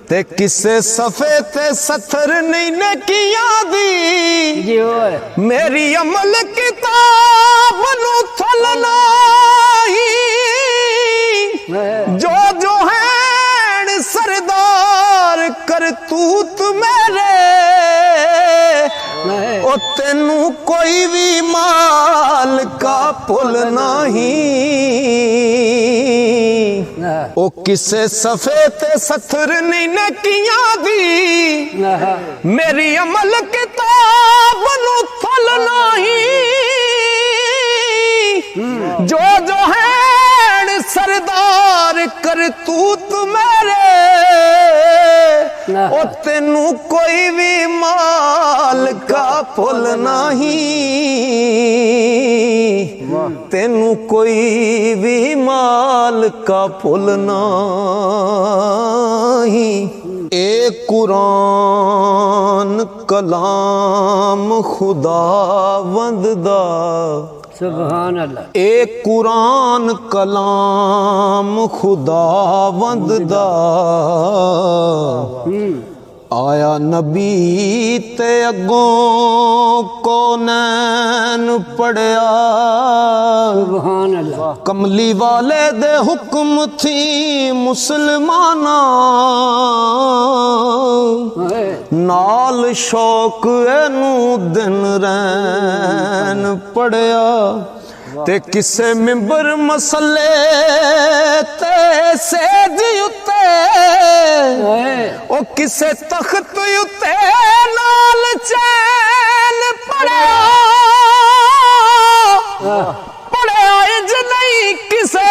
ते किसे सफे ते सथर नहीं ने किया दी मेरी अमल किताब नू थलना ही जो है सरदार करतूत मेरे ओ तेनू कोई भी माल का पुल नहीं ओ किसे सफे ते सथर नहीं ने किया दी मेरी अमल किताब नू थल नहीं जो है सरदार करतूत मेरे ओ तेनू कोई भी माल का पुल नहीं तेनू कोई भी माल का पुल नहीं ए कुरान कलाम खुदावंद दा सुभान अल्लाह ए कुरान कलाम खुदावंद दा आया नबी ते अगों कौनैन पढ़िया सुभान अल्लाह कमली वाले दे हुक्म थी मुसलमाना नाल शौक एनू दिन रैन पढ़िया ते किसे मिंबर मसले ते सेज उते ओ किसे तख्त उते नाल चैन पढ़िया पढ़िया इंज नहीं किसे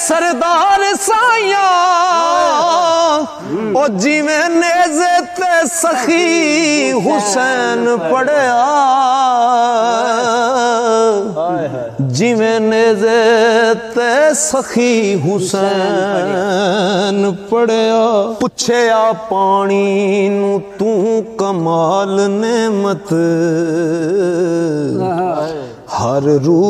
सरदार साया ओ जिवें नेज़े ते सखी हुसैन पढ़िया जिवें नेज़े ते सखी हुसैन पढ़िया पुछया पानी नू तू कमाल नेमत हर रू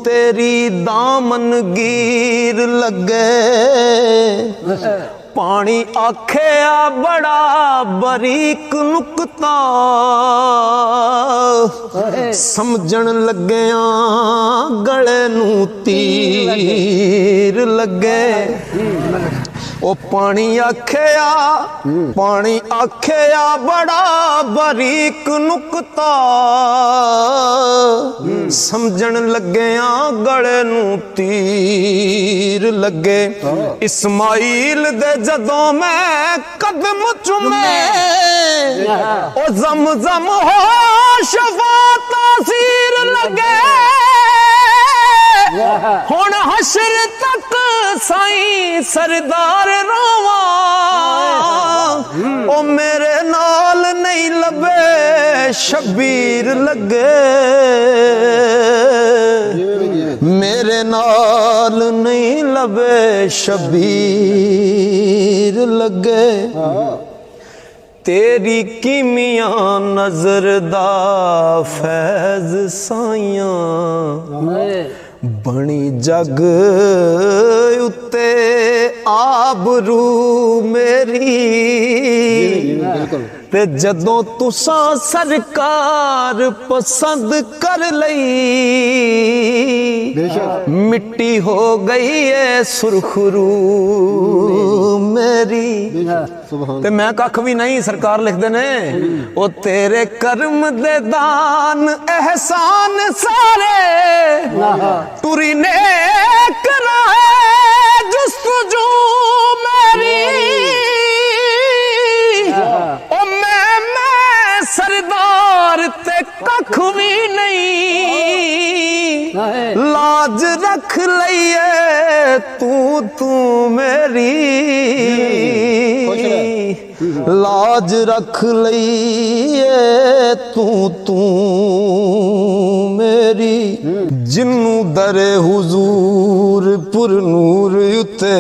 तेरी दामनगीर लगे पानी आखिया बड़ा बरीक नुकता समझण लग्या गले नू तीर लगे ओ पानी आखिया बड़ा बरीक नुकता समझण लग्या गले नू तीर लगे इस्माइल दे जदों मैं कदम चुमे ओ जम जम हो शफा तासीर लगे हुण हशर तक साईं सरदार रोवा ओ मेरे नाल नहीं लबे शबीर लगे मेरे नाल नहीं लबे शबीर लगे तेरी कीमिया नजर दा फैज साइयां बनी जग उत्ते आबरू मेरी ते जदों तुसां सरकार पसंद कर लई मिट्टी हो गई है सुरखरू मेरी ते मैं कख भी नहीं सरकार लिखदे ने ओ तेरे कर्म दे दान एहसान सारे टुरी ने करा जुस्तजू मेरी ओ मैं सरदार ते कख भी नहीं लाज रख लइए तू मेरी लाज रख लइए तू मेरी जिन्नू दरे हुजूर पुर नूर उते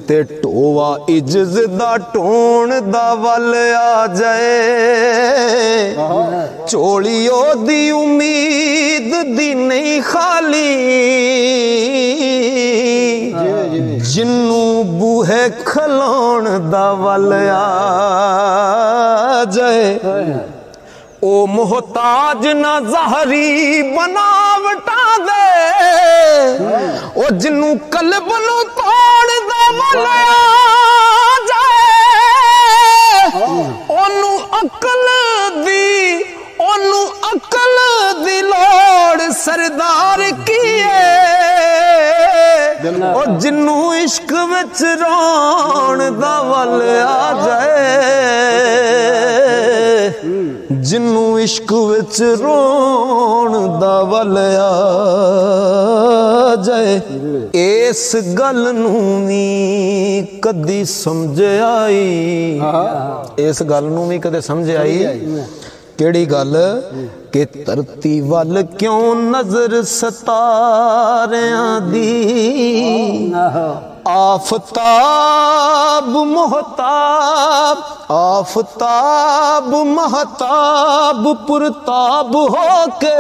ते टोवा इज्ज दा टोण दा वल आ जाए चोलियो दी उम्मीद दी नहीं खाली ਜਿੰਨੂੰ ਬੂਹੇ ਖਲਾਉਣ ਦਾ ਵੱਲ ਆ ਜਾਏ ਉਹ ਮੁਹਤਾਜ ਨਾ ਜ਼ਾਹਰੀ ਬਣਾਵਟਾਂ ਦੇ ਉਹ ਜਿੰਨੂੰ ਕਲਬ ਨੂੰ ਤੋੜਦਾ ਵੱਲ ਆ ਜਾਏ ਉਹਨੂੰ ਅਕਲ ਦੀ ਲੋੜ ਸਰਦਾਰ ਕੀਏ ਉਹ ਜਿੰਨੂੰ ਇਸ਼ਕ ਵਿੱਚ ਰੋਣ ਦਾ ਵੱਲ ਆ ਜਾਏ ਜਿੰਨੂੰ ਇਸ਼ਕ ਵਿੱਚ ਰੋਣ ਦਾ ਵੱਲ ਆ ਜਾਏ ਇਸ ਗੱਲ ਨੂੰ ਵੀ ਕਦੀ ਸਮਝ ਆਈ ਇਸ ਗੱਲ ਨੂੰ ਵੀ ਕਦੇ ਸਮਝ ਆਈ ਕਿਹੜੀ ਗੱਲ ਕਿ ਧਰਤੀ ਵੱਲ ਕਿਉਂ ਨਜ਼ਰ ਸਤਾਰਿਆਂ ਦੀ ਆਫਤਾਬ ਮਹਤਾਬ ਪੁਰਤਾਬ ਹੋ ਕੇ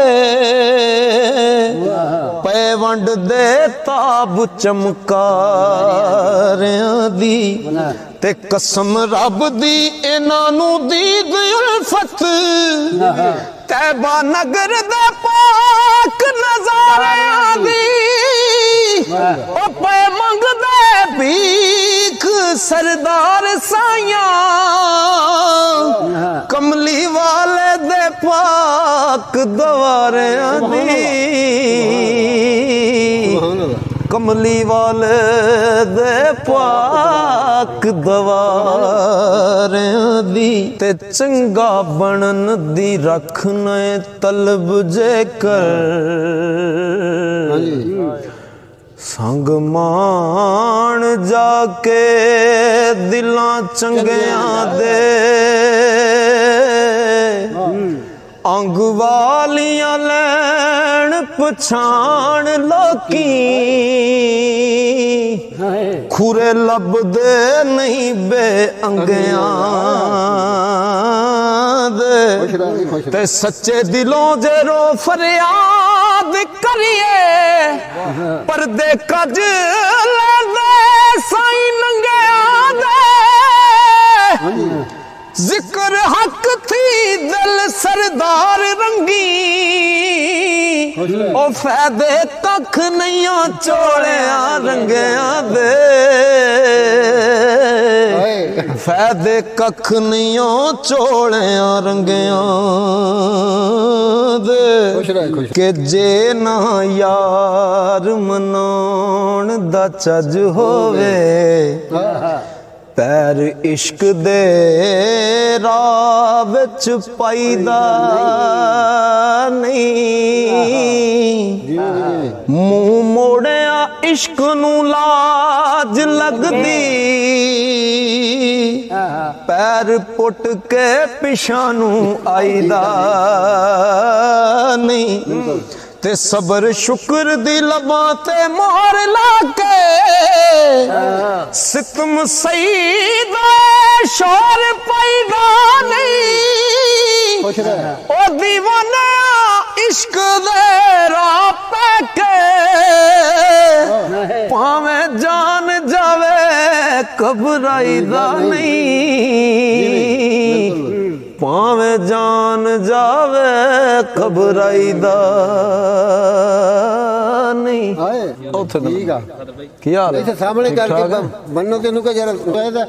ਪੈ ਵੰਡ ਦੇ ਤਾਬ ਚਮਕਾਰਿਆਂ ਦੀ ਤੇ ਕਸਮ ਰੱਬ ਦੀ ਇਹਨਾਂ ਨੂੰ ਦੀਦ ਉਲਫਤ ਤੈਬਾ ਨਗਰ ਦੇ ਪਾਕ ਨਜ਼ਾਰਿਆਂ ਦੀ ਉਹ ਪੈ ਮੰਗਦੇ ਭੀਖ ਸਰਦਾਰ ਸਾਈਆਂ ਕਮਲੀ ਵਾਲੇ ਦੇ ਪਾਕ ਦਵਾਰਿਆਂ ਦੀ ਕਮਲੀ ਵਾਲੇ ਦੇ ਪਾਕ ਦਵਾਰਿਆਂ ਦੀ ਤੇ ਚੰਗਾ ਬਣਨ ਦੀ ਰੱਖਣਾ ਤਲਬ ਜੇਕਰ ਸੰਗ ਮਾਣ ਜਾ ਕੇ ਦਿਲਾਂ ਚੰਗਿਆਂ ਦੇ ਅੰਗ ਵਾਲੀਆਂ ਲੈਣ ਪਛਾਣ ਲੋਕੀ ਖੁਰੇ ਲੱਭਦੇ ਨਹੀਂ ਬੇਅੰਗਿਆਂ ਦੇ ਤੇ ਸੱਚੇ ਦਿਲੋਂ ਜੇ ਰੋ ਫਰਿਆਦ ਕਰੀਏ ਪਰਦੇ ਕੱਜ ਲੈਂਦੇ ਸਾਈਂ ਨੰਗਿਆਂ ਦੇ ਜ਼ਿਕਰ ਹੱਕ ਥੀ ਦਿਲ ਸਰਦਾਰ ਰੰਗੀ ਉਹ ਫਾਇਦੇ ਕੱਖ ਨਹੀਂ ਚੋਲਿਆਂ ਰੰਗਿਆਂ ਦੇ ਫਾਇਦੇ ਕੱਖ ਨਹੀਂ ਚੋਲਿਆਂ ਰੰਗਿਆਂ ਦੇ ਕਿ ਜੇ ਨਾ ਯਾਰ ਮਨਾਉਣ ਦਾ ਚੱਜ ਹੋਵੇ ਪੈਰ ਇਸ਼ਕ ਦੇ ਰਾਹ ਵਿੱਚ ਪਾਈਦਾ ਨਹੀਂ ਮੂੰਹ ਮੋੜਿਆ ਇਸ਼ਕ ਨੂੰ ਲਾਜ ਲੱਗਦੀ ਪੈਰ ਪੁੱਟ ਕੇ ਪਿਛਾਂ ਨੂੰ ਆਈਦਾ ਨਹੀਂ ਤੇ ਸਬਰ ਸ਼ੁਕਰ ਦੀ ਲਬਾਂ ਤੇ ਮੋਹਰ ਲਾ ਕੇ ਸਿਤਮ ਸਈਦਾ ਸ਼ੋਰ ਪੈਦਾ ਨਹੀਂ ਉਹ دیਵਾਨਾ ਇਸ਼ਕ ਦੇ ਰਾਹ ਪੈ ਕੇ ਭਾਵੇਂ ਜਾਨ ਜਾਵੇ ਘਬਰਾਈਦਾ ਨਹੀਂ ਭਾਵੇਂ ਜਾਨ ਜਾਵੇ ਘਬਰਾਈਦਾ ਨਹੀਂ ਉੱਥੇ ਠੀਕ ਆ ਕੀ ਹਾਲ ਹੈ ਇੱਥੇ ਸਾਹਮਣੇ ਕਰਕੇ ਬੰਨੋ ਤੈਨੂੰ ਕਿ ਜਰਾ ਇਹਦਾ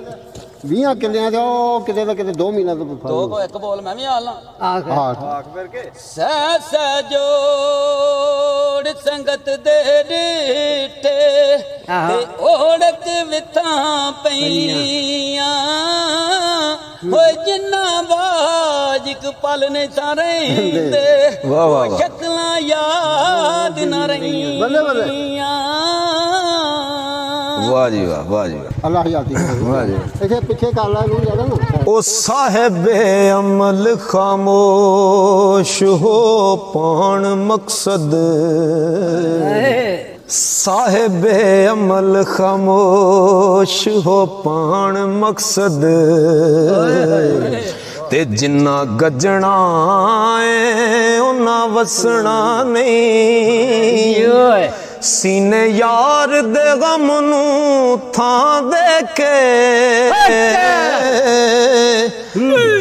20 ਕਿੱਲਿਆਂ ਦਾ ਉਹ ਕਿਤੇ ਦਾ ਕਿਤੇ 2 ਮਹੀਨਾ ਤੋਂ ਦੋ ਕੋ ਇੱਕ ਬੋਲ ਮੈਂ ਵੀ ਆਲਾਂ ਆਖ ਫਿਰ ਕੇ ਸਹਿ ਜੋੜ ਸੰਗਤ ਦੇ ਢੀਠੇ ਤੇ ਓੜਕ ਵਿਥਾਂ ਪਈਆਂ ਹੋਏ ਜਿੰਨਾ ਬਾਜ ਇੱਕ ਪਲ ਨੇ ਰਹਿੰਦੇ ਵਾਹ ਵਾਹ ਸ਼ਕਲਾਂ ਯਾਦ ਨਾ ਰਹੀਆਂ ਵਾਹ ਜੀ ਵਾਹ ਵਾਹ ਜੀ ਅੱਲਾਹ ਯਾਦੀ ਵਾਹ ਜੀ ਇੱਥੇ ਪਿੱਛੇ ਕਰ ਲਾ ਨੂੰ ਜ਼ਿਆਦਾ ਨਾ ਉਹ ਸਾਹਿਬੇ ਅਮਲ ਖਾਮੋਸ਼ ਹੋ ਪਾਣ ਮਕਸਦ ਸਾਹਿਬੇ ਅਮਲ ਖਾਮੋਸ਼ ਹੋ ਪਾਣ ਮਕਸਦ ਤੇ ਜਿੰਨਾ ਗੱਜਣਾ ਏ ਉਹਨਾਂ ਵਸਣਾ ਨਹੀਂ ਸੀਨੇ ਯਾਰ ਦੇ ਗਮ ਨੂੰ ਥਾਂ ਦੇ ਕੇ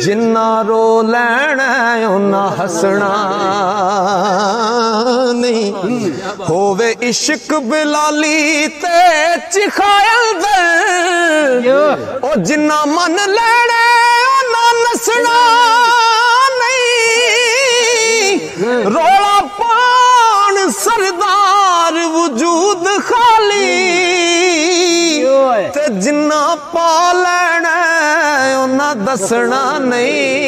ਜਿੰਨਾ ਰੋ ਲੈਣਾ ਉਹਨਾਂ ਹੱਸਣਾ ਨਹੀਂ ਹੋਵੇ ਇਸ਼ਕ ਬਿਲਾਲੀ ਤੇ ਚਿਖਾਇਲ ਦਰ ਉਹ ਜਿੰਨਾ ਮਨ ਲੈਣਾ ਉਹਨਾਂ ਨਸਣਾ ਨਹੀਂ ਰੋਲਾ ਪਾਣ ਸਰਦਾਰ ਵਜੂਦ ਖਾਲੀ ਤੇ ਜਿੰਨਾ ਪਾ ਲੈਣਾ ਉਹਨਾਂ ਦੱਸਣਾ ਨਹੀਂ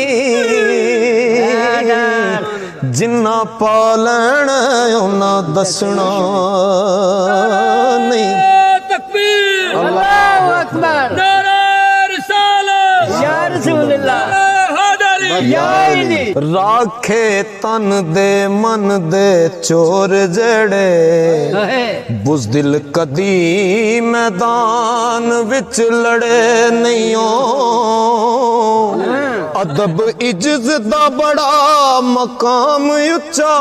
ਜਿੰਨਾ ਪਾ ਲੈਣਾ ਉਹਨਾਂ ਦੱਸਣਾ ਨਹੀਂ ਤਕਬੀਰ अल्लाहु अकबर ਨਾਰਾ ਰਿਸਾਲਤ या रसूल अल्लाह ਹਾਜ਼ਰੀ या इली ਰਾਖੇ ਤਨ ਦੇ ਮਨ ਦੇ ਚੋਰ ਜਿਹੜੇ ਬੁਜ਼ਦਿਲ ਕਦੀ ਮੈਦਾਨ ਵਿੱਚ ਲੜੇ ਨਹੀਂ ਅਦਬ ਇੱਜ਼ਤ ਦਾ ਬੜਾ ਮਕਾਮ ਉੱਚਾ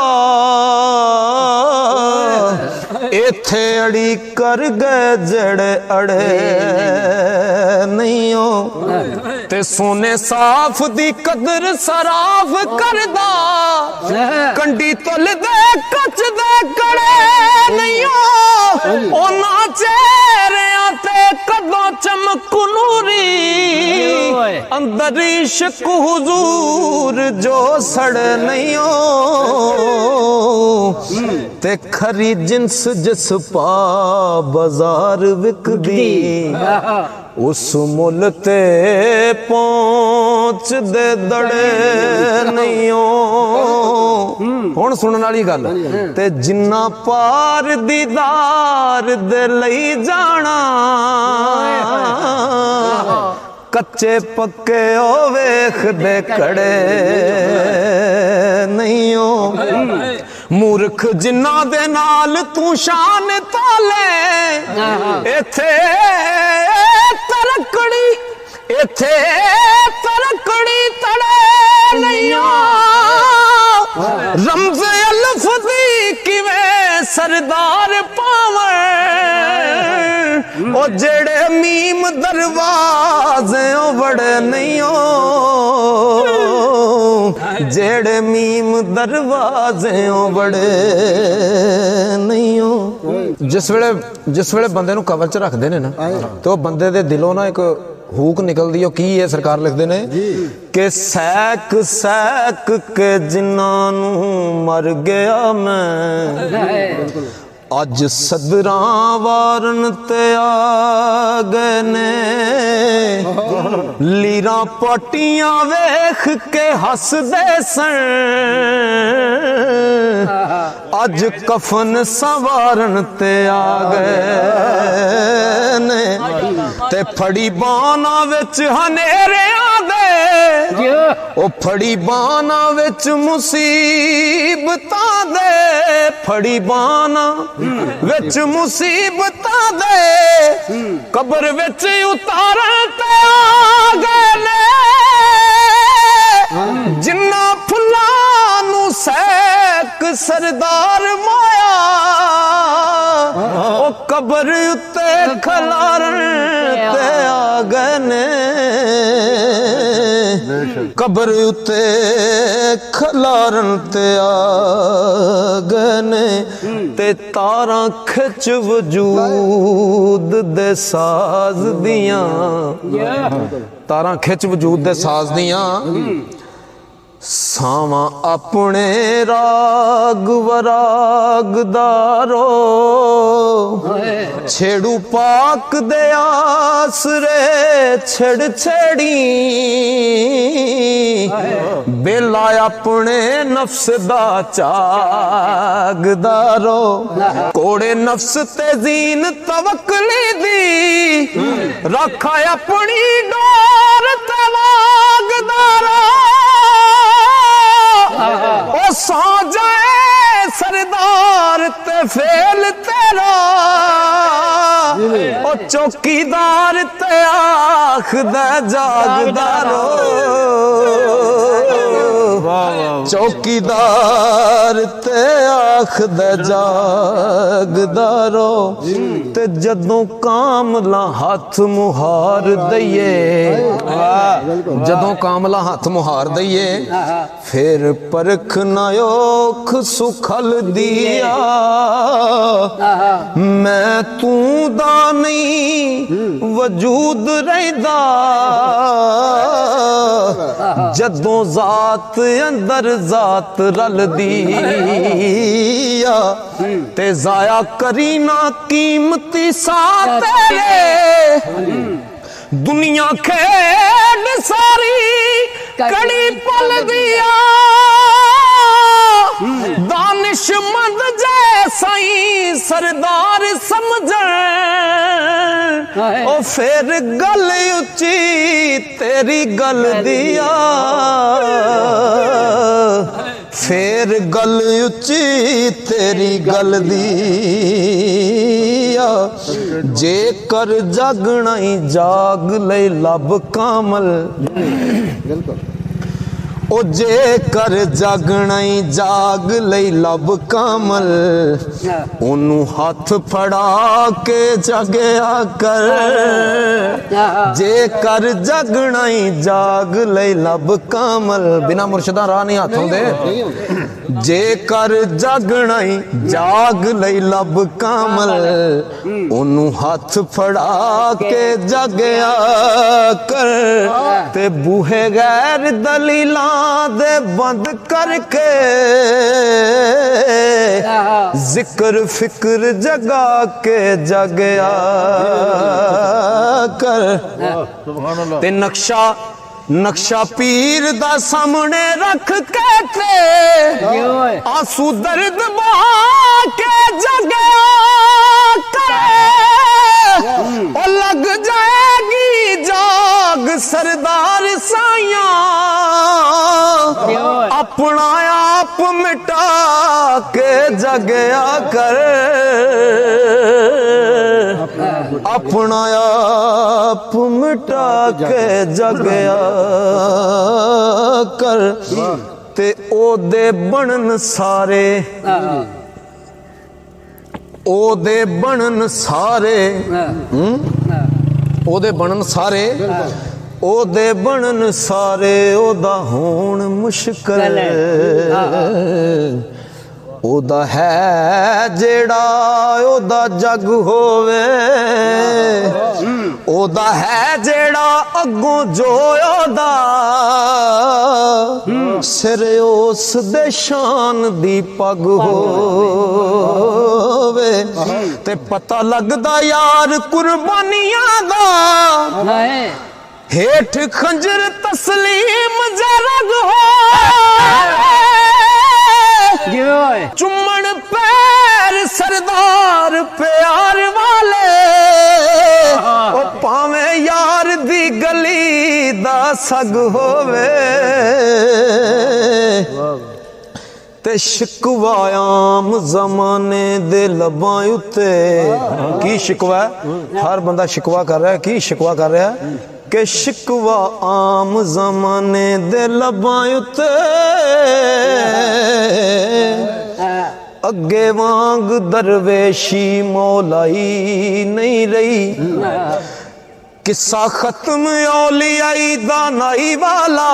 ਇੱਥੇ ਅੜੀ ਕਰ ਗਏ ਜਿਹੜੇ ਅੜੇ ਨਹੀਂ ਤੇ ਸੋਨੇ ਸਾਫ ਦੀ ਕਦਰ ਸਰਾਫ ਕਰਦਾ ਕੰਡੀ ਤੁਲ ਦੇ ਕੱਚ ਦੇ ਕੜੇ ਨਹੀਂ ਉਹਨਾਂ ਚਿਹਰਿਆਂ ਤੇ ਕਦੋਂ ਚਮਕ ਨੂਰੀ ਅੰਦਰ ਇਸ਼ਕ ਹੁਜ਼ੂਰ ਜੋ ਸੜ ਨਹੀਂ ਤੇ ਖਰੀ ਜਿੰਸ ਜਿਸ ਪਾ ਬਾਜ਼ਾਰ ਵਿਕਦੀ ਉਸ ਮੁੱਲ ਤੇ ਪਹੁੰਚਦੇ ਦੜੇ ਨਹੀਂ ਹੁਣ ਸੁਣਨ ਵਾਲੀ ਗੱਲ ਤੇ ਜਿੰਨਾ ਪਾਰ ਦੀਦਾਰ ਦੇ ਲਈ ਜਾਣਾ ਕੱਚੇ ਪੱਕੇ ਉਹ ਵੇਖਦੇ ਖੜੇ ਨਹੀਂ ਮੂਰਖ ਜਿਨ੍ਹਾਂ ਦੇ ਨਾਲ ਤੂੰ ਸ਼ਾਨ ਤਾਲੇ ਇੱਥੇ ਤਰਕੜੀ ਤੜੇ ਨਹੀਂ ਰਮਜ਼ ਅਲਫ ਦੀ ਕਿਵੇਂ ਸਰਦਾਰ ਪਾਵੇਂ ਉਹ ਜਿਹੜੇ ਮੀਮ ਦਰਵਾਜ਼ੇ ਵੜੇ ਨਹੀਂ ਜਿਹੜੇ ਮੀਮ ਦਰਵਾਜ਼ੇ ਵੜੇ ਨਹੀਂ ਜਿਸ ਵੇਲੇ ਬੰਦੇ ਨੂੰ ਕਵਰ ਚ ਰੱਖਦੇ ਨੇ ਨਾ ਤੇ ਉਹ ਬੰਦੇ ਦੇ ਦਿਲੋਂ ਨਾ ਇੱਕ ਹੂਕ ਨਿਕਲਦੀ ਉਹ ਕੀ ਹੈ ਸਰਕਾਰ ਲਿਖਦੇ ਨੇ ਕਿ ਸੈਕ ਸੈਕ ਕੇ ਜਿਨ੍ਹਾਂ ਨੂੰ ਮਰ ਗਿਆ ਮੈਂ ਅੱਜ ਸਦਰਾਂ ਵਾਰਨ ਤੇ ਆ ਗਏ ਨੇ ਲੀਰਾਂ ਪਾਟੀਆਂ ਵੇਖ ਕੇ ਹੱਸਦੇ ਸਨ ਅੱਜ ਕਫਨ ਸਵਾਰਨ ਤੇ ਆ ਗਏ ਨੇ ਤੇ ਫੜੀ ਬਾਣਾ ਵਿੱਚ ਹਨੇਰਿਆਂ ਦੇ ਉਹ ਫੜੀ ਬਾਣਾ ਵਿੱਚ ਮੁਸੀਬਤਾਂ ਦੇ ਫੜੀ ਬਾਣਾ ਵਿੱਚ ਮੁਸੀਬਤਾਂ ਦੇ ਕਬਰ ਵਿੱਚ ਉਤਾਰਨ ਤੇ ਆ ਗਏ ਨੇ ਜਿੰਨਾ ਫੁੱਲਾਂ ਨੂੰ ਸੈਕ ਸਰਦਾਰ ਮਾਇਆ ਉਹ ਕਬਰ ਉੱਤੇ ਖਲਾਰਨ ਤੇ ਆ ਗਏ ਨੇ ਕਬਰ ਉੱਤੇ ਖਲਾਰਨ ਤੇ ਆ ਗਏ ਨੇ ਤੇ ਤਾਰਾਂ ਖਿੱਚ ਵਜੂਦ ਦੇ ਸਾਜ਼ ਦੀਆਂ ਤਾਰਾਂ ਖਿੱਚ ਵਜੂਦ ਦੇ ਸਾਜ਼ ਦੀਆਂ ਸਾਵਾਂ ਆਪਣੇ ਰਾਗ ਵਰਾਗ ਦਾਰੋ ਛੇੜੂ ਪਾਕ ਦੇ ਆਸਰੇ ਛੜ ਛੜੀ ਬੇਲਾ ਆਪਣੇ ਨਫਸ ਦਾ ਚਾਗਦਾਰੋ ਕੋੜੇ ਨਫਸ ਤੇ ਜ਼ੀਨ ਤਵਕਲੀ ਦੀ ਰੱਖਾ ਆਪਣੀ ਡੋਰ ਤੇ ਵਾਗਦਾਰੋ ਉਹ ਸੌ ਜਾਏ ਸਰਦਾਰ ਤੇ ਫੇਲ ਤੇਰਾ ਉਹ ਚੌਕੀਦਾਰ ਤੇ ਆਖਦਾ ਜਾਗਦਾਰੋ ਚੌਕੀਦਾਰ ਤੇ ਆਖਦਾ ਜਾਗਦਾਰੋ ਤੇ ਜਦੋਂ ਕਾਮਲਾ ਹੱਥ ਮੁਹਾਰ ਦਈਏ ਜਦੋਂ ਕਾਮਲਾ ਹੱਥ ਮੁਹਾਰ ਦਈਏ ਫਿਰ ਪਰਖ ਨਾ ਔਖ ਸੁਖਲ ਦੀਆ ਮੈਂ ਤੂੰ ਦਾ ਨਹੀਂ ਵਜੂਦ ਰਹਿੰਦਾ ਜਦੋਂ ਜ਼ਾਤ ਅੰਦਰ ਜ਼ਾਤ ਰਲਦੀ ਆ ਤੇ ਜ਼ਾਇਆ ਕਰੀ ਨਾ ਕੀਮਤੀ ਸਾਹ ਤੇਰੇ ਦੁਨੀਆ ਖੇਡ ਸਾਰੀ ਕੜੀ ਪਲ ਦਿਆ दानिशमंद जैसा ही सरदार समझ ओ फिर गल उची तेरी गल दिया फिर गल उची तेरी गल दिया जे कर जागना ही जाग ले लब कामल ओ जे कर जागना ही जाग लई लब कामल ओनू हाथ फड़ा के जगया कर जे कर जागना ही जाग लई लब कामल बिना मुर्शदा राह नहीं हाथों दे जे कर जागना ही जाग लई लब कामल ओनू हाथ फड़ा के जगया कर ते बूहे गैर दलीला दे बंद करके जिक्र फिक्र जगा के जगया कर ते नक्शा पीर दा सामने रख के ते आंसू दर्द बहा के जगया कर ओ लग जाएगी जाग सरदार साइया अपना आप मिटा के जगया कर अपना आप मिटा के जगया कर ते ओदे बनन सारे ओदे बनन सारे ओदे बनन सारे ओदे बनन सारे ओदा होण मुश्किल ओदा है जेड़ा ओदा जग होवे ओदा है जेड़ा अगों जो ओदा सिर उस दे शान दी पग होवे ते पता लगदा यार कुर्बानियां दा हेठ खंजर तस्लीम जरग हो चुम्मन पैर सरदार प्यार वाले ओ पावे यार दी गली दा सग होवे ते शिकवा आम जमाने दे लबां उत्ते की शिकवा हर बंदा शिकवा कर रहा है की शिकवा कर रहा है कि शिकवा आम जमाने दे लबां उत्ते अगे वांग दरवेशी मौलाई नहीं रही किस्सा खत्म औलियाई दानाई वाला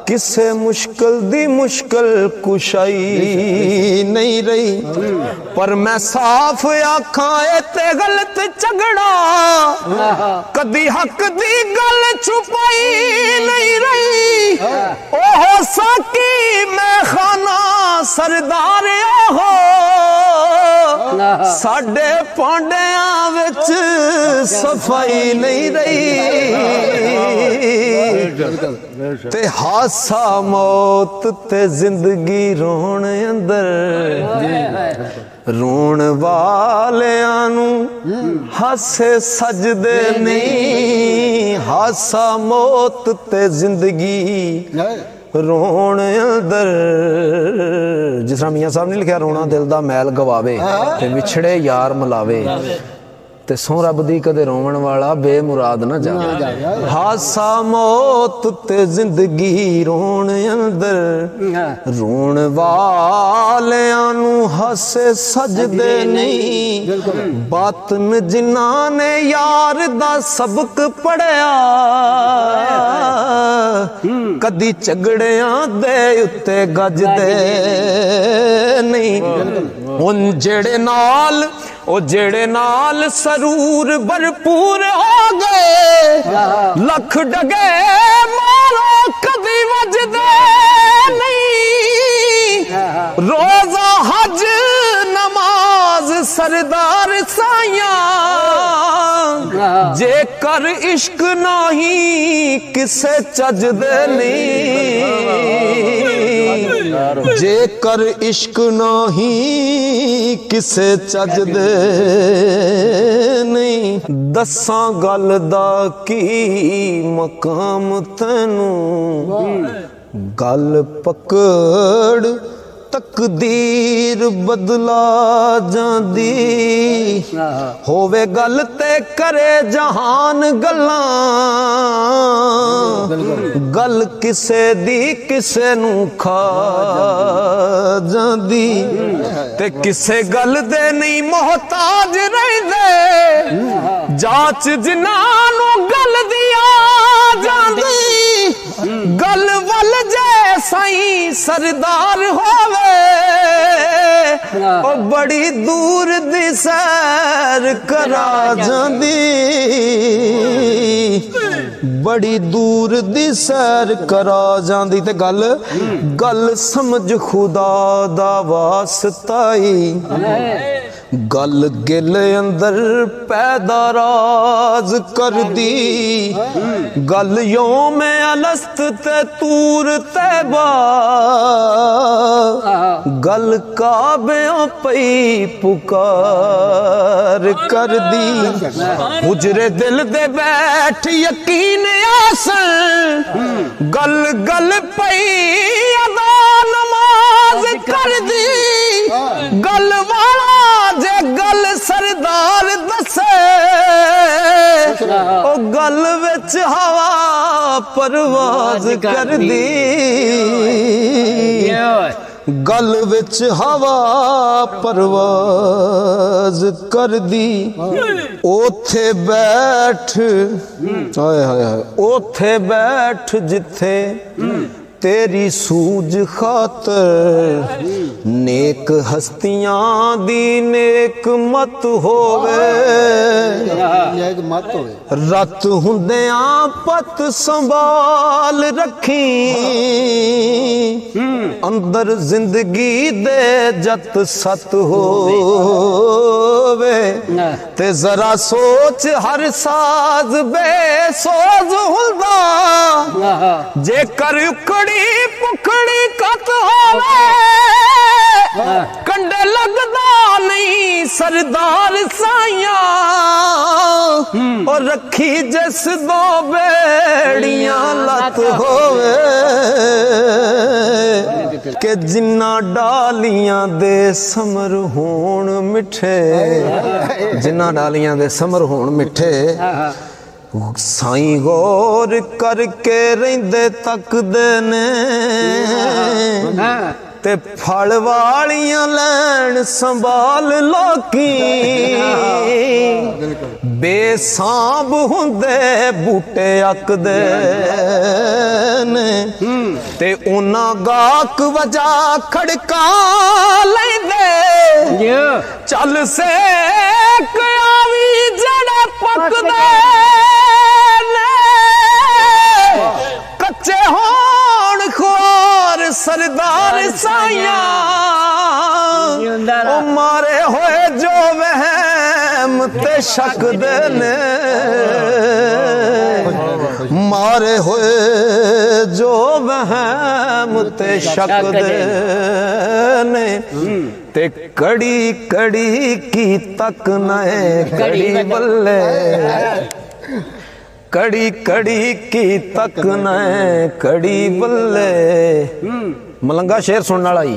किसे मुश्किल दी मुश्किल कुशाई नहीं रही पर मैं साफ आखां ते गलत झगड़ा कदी हक दी गल छुपाई नहीं रही ओहो साकी मैं खाना सरदार ओहो साडे पांडियां विच सफाई नहीं रही ते हासा मौत ते जिंदगी रोण अंदर रोण वालियां नू हासे सजदे नहीं हासा मौत ते जिंदगी रोण अंदर जिस तरह मियां साहब ने लिखा रोना दिल दा मैल गवावे ते विछड़े यार मिलावे ਤੇ ਸੋ ਰੱਬ ਦੀ ਕਦੇ ਰੋਵਣ ਵਾਲਾ ਬੇਮੁਰਾਦ ਨਾ ਜਾਵੇ। ਹਾਸਾ ਮੌਤ ਤੇ ਜ਼ਿੰਦਗੀ ਰੋਣ ਅੰਦਰ, ਰੋਣ ਵਾਲਿਆਂ ਨੂੰ ਹਾਸੇ ਸਜਦੇ ਨਹੀਂ। ਬਾਤਨ ਜਿਨ੍ਹਾਂ ਨੇ ਯਾਰ ਦਾ ਸਬਕ ਪੜਿਆ, ਕਦੀ ਝਗੜਿਆਂ ਦੇ ਉੱਤੇ ਗੱਜਦੇ ਨਹੀਂ। ਹੁਣ ਜਿਹੜੇ ਨਾਲ ਸਰੂਰ ਭਰਪੂਰ ਹੋ ਗਏ, ਲੱਖ ਡਗੇ ਮਾਰੋ ਕਦੀ ਵੱਜਦੇ ਨਹੀਂ। ਰੋਜ਼ਾ ਹਜ ਨਮਾਜ਼ ਸਰਦਾਰ ਸਾਈਆਂ, ਜੇਕਰ ਇਸ਼ਕ ਨਹੀਂ ਕਿਸੇ ਚੱਜਦੇ ਨਹੀਂ। ਜੇਕਰ ਇਸ਼ਕ ਨਹੀਂ ਕਿਸੇ ਚੱਜਦੇ ਨਹੀਂ। ਦੱਸਾਂ ਗੱਲ ਦਾ ਕੀ ਮਕਾਮ ਤੈਨੂੰ, ਗੱਲ ਪਕੜ ਤਕਦੀਰ ਬਦਲਾ ਜਾਂਦੀ। ਹੋਵੇ ਗੱਲ ਤੇ ਕਰੇ ਜਹਾਨ ਗੱਲਾਂ, ਗੱਲ ਕਿਸੇ ਦੀ ਕਿਸੇ ਨੂੰ ਖਾ ਜਾਂਦੀ। ਤੇ ਕਿਸੇ ਗੱਲ ਦੇ ਨਹੀਂ ਮੁਹਤਾਜ ਰਹਿੰਦੇ, ਜਾਂਚ ਜਿਨ੍ਹਾਂ ਨੂੰ ਗੱਲ ਦੀ ਆ ਜਾਂਦੀ। ਗੱਲ ਵੱਲ ਜੇ ਸਾਈਂ ਸਰਦਾਰ ਹੋਵੇ, ਉਹ ਬੜੀ ਦੂਰ ਦੀ ਸੈਰ ਕਰਾ ਜਾਂਦੀ। ਬੜੀ ਦੂਰ ਦੀ ਸੈਰ ਕਰਾ ਜਾਂਦੀ। ਤੇ ਗੱਲ ਸਮਝ ਖੁਦਾ ਦਾ ਵਾਸਤਾਈ, ਗੱਲ ਗਿਲ ਅੰਦਰ ਪੈਦਾ ਰਾਜ਼ ਕਰਦੀ। ਗੱਲ ਯੋਮ ਅਲਸਤ ਤੇ ਤੂਰ ਤੈਬਾ, ਗੱਲ ਕਾਬਿਆਂ ਪਈ ਪੁਕਾਰ ਕਰਦੀ। ਹੁਜਰੇ ਦਿਲ ਦੇ ਬੈਠ ਯਕੀਨ ਆਸਨ, ਗੱਲ ਗੱਲ ਪਈ ਅਦਾ ਨਮਾਜ਼ ਕਰਦੀ। ਗੱਲ ਵਾਲਾ ਜੇ ਗੱਲ ਸਰਦਾਰ ਦੱਸੇ, ਉਹ ਗੱਲ ਵਿੱਚ ਹਵਾ ਪਰਵਾਜ਼ ਕਰਦੀ। ਗੱਲ ਵਿੱਚ ਹਵਾ ਪਰਵਾਜ਼ ਕਰਦੀ। ਉੱਥੇ ਬੈਠ ਹਾਏ ਹਾਏ ਹਾਏ, ਉੱਥੇ ਬੈਠ ਜਿੱਥੇ तेरी सूझ खातर नेक हस्तियां दी नेक मत होवे। रत हुंदियां पत संभाल रखी, अंदर जिंदगी दे जत सत होवे। ते जरा सोच हर साज बेसोज हुंदा, जेकर उकड़ी पुखड़ी कत होवे। कंडे लगदा नहीं सरदार साइया, और रखी जिस दो बेड़ियां लत होवे। के जिन्ना डालियां दे समर होण मिठे, जिन्ना डालियां दे समर होण मिठे। साईं गौर करके रहिंदे तकदे ने, ते फल वालियां लैन संभाल लोकी। बेसांब हुंदे बूटे अकदे ने, ते उन्हां गाक वजा खड़का लैंदे। चल से आवी जड़े पकदे, कच्चे होण ख्वार सरदार साइया। ओ मारे होए जो वहम ते शक दे ने, मारे होए जो वहम ते शक दे ने। ते कड़ी कड़ी की तक नए कड़ी बल्ले, कड़ी कड़ी की तक न कड़ी बल्ले। मलंगा शेर सुनने वाला ही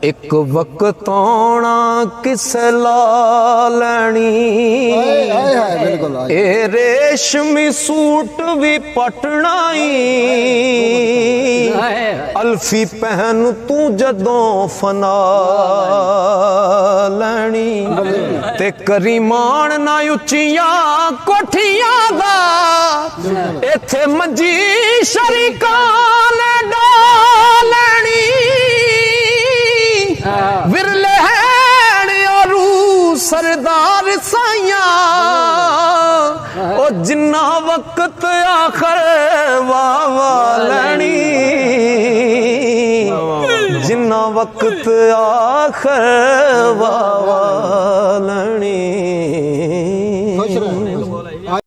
ਇੱਕ ਵਕਤ ਆਉਣਾ ਕਿਸੇ ਲਾ ਲੈਣੀ ਹਾਏ ਹਾਏ ਹਾਏ ਬਿਲਕੁਲ ਹਾਏ। ਇਹ ਰੇਸ਼ਮੀ ਸੂਟ ਵੀ ਪਟਣਾ ਈ ਅਲਫੀ ਪਹਿਨ ਤੂੰ ਜਦੋਂ ਫਨਾ ਲੈਣੀ ਤੇ ਕਰੀਮਾਨ ਨਾ ਉੱਚੀਆਂ ਕੋਠੀਆਂ ਦਾ ਇੱਥੇ ਮੰਜੀ ਸ਼ਰੀਕਾਂ ਨੇ ਡਾਲਣੀ ਵਿਰਲੇ ਹੈਣ ਔਰੂ ਸਰਦਾਰ ਸਾਈਆਂ ਉਹ ਜਿੰਨਾ ਵਕਤ ਆਖਰ ਵਾਵਾ ਲੈਣੀ ਜਿੰਨਾ ਵਕਤ ਆਖਰ ਵਾਵਾ ਲੈਣੀ